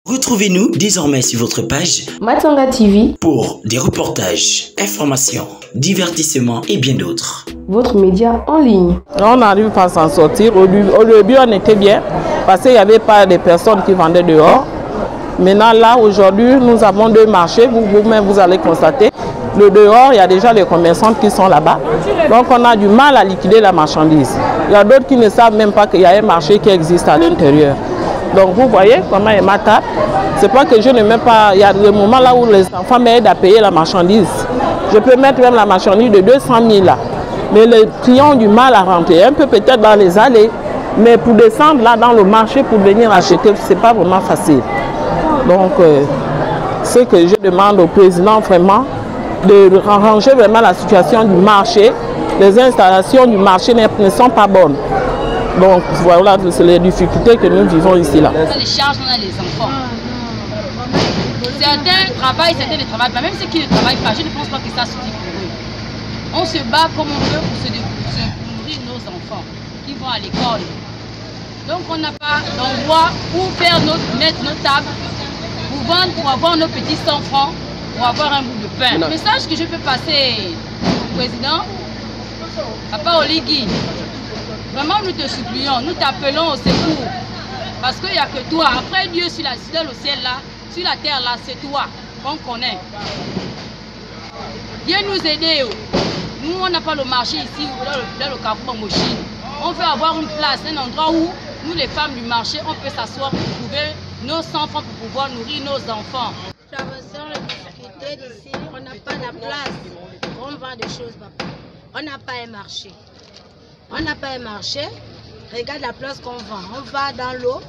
Retrouvez-nous désormais sur votre page Matanga TV pour des reportages, informations, divertissements et bien d'autres. Votre média en ligne. On n'arrive pas à s'en sortir. Au début, on était bien parce qu'il n'y avait pas de personnes qui vendaient dehors. Maintenant, là, aujourd'hui, nous avons deux marchés. Vous-même, vous allez constater. Le dehors, il y a déjà les commerçants qui sont là-bas. Donc, on a du mal à liquider la marchandise. Il y a d'autres qui ne savent même pas qu'il y a un marché qui existe à l'intérieur. Donc, vous voyez comment est ma table. C'est pas que je ne mets pas. Il y a des moments là où les enfants m'aident à payer la marchandise. Je peux mettre même la marchandise de 200 000 là. Mais les clients ont du mal à rentrer. Un peu peut-être dans les allées. Mais pour descendre là dans le marché pour venir acheter, c'est pas vraiment facile. Donc, ce que je demande au président vraiment, de arranger vraiment la situation du marché. Les installations du marché ne sont pas bonnes. Donc voilà, c'est les difficultés que nous vivons ici là. Les charges, on a les enfants. Certains travaillent, certains ne travaillent pas. Même ceux qui ne travaillent pas, je ne pense pas que ça suffit pour eux. On se bat comme on peut pour nourrir nos enfants qui vont à l'école. Donc on n'a pas d'endroit où mettre nos tables, pour vendre, pour avoir nos petits 100 francs, pour avoir un bout de pain. Le message que je peux passer au président, Papa Oligui, vraiment nous te supplions, nous t'appelons au secours. Parce qu'il n'y a que toi. Après Dieu sur le ciel là, sur la terre là, c'est toi qu'on connaît. Viens nous aider. Nous on n'a pas le marché ici, dans le Carrefour Mochine. On veut avoir une place, un endroit où nous les femmes du marché, on peut s'asseoir pour trouver nos enfants pour pouvoir nourrir nos enfants. Traversons les difficultés d'ici, on n'a pas la place. On vend des choses, papa. On n'a pas un marché. On n'a pas un marché. Regarde la place qu'on vend. On va dans l'eau.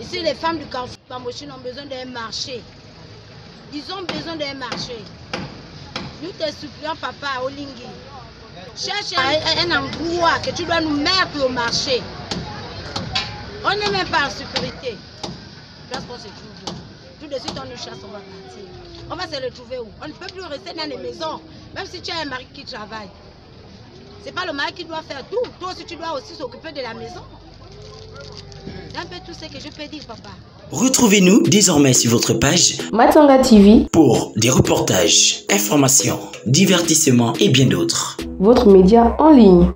Ici, les femmes du Carrefour Mochine ont besoin d'un marché. Ils ont besoin d'un marché. Nous te supplions, Papa Oligui. Cherche un endroit que tu dois nous mettre au marché. On n'est même pas en sécurité. Place qu'on se trouve. Tout de suite, on nous chasse, on va partir. On va se retrouver où? On ne peut plus rester dans les maisons, même si tu as un mari qui travaille. C'est pas le mari qui doit faire tout. Toi aussi, tu dois aussi s'occuper de la maison. C'est un peu tout ce que je peux dire, papa. Retrouvez-nous désormais sur votre page Matanga TV pour des reportages, informations, divertissements et bien d'autres. Votre média en ligne.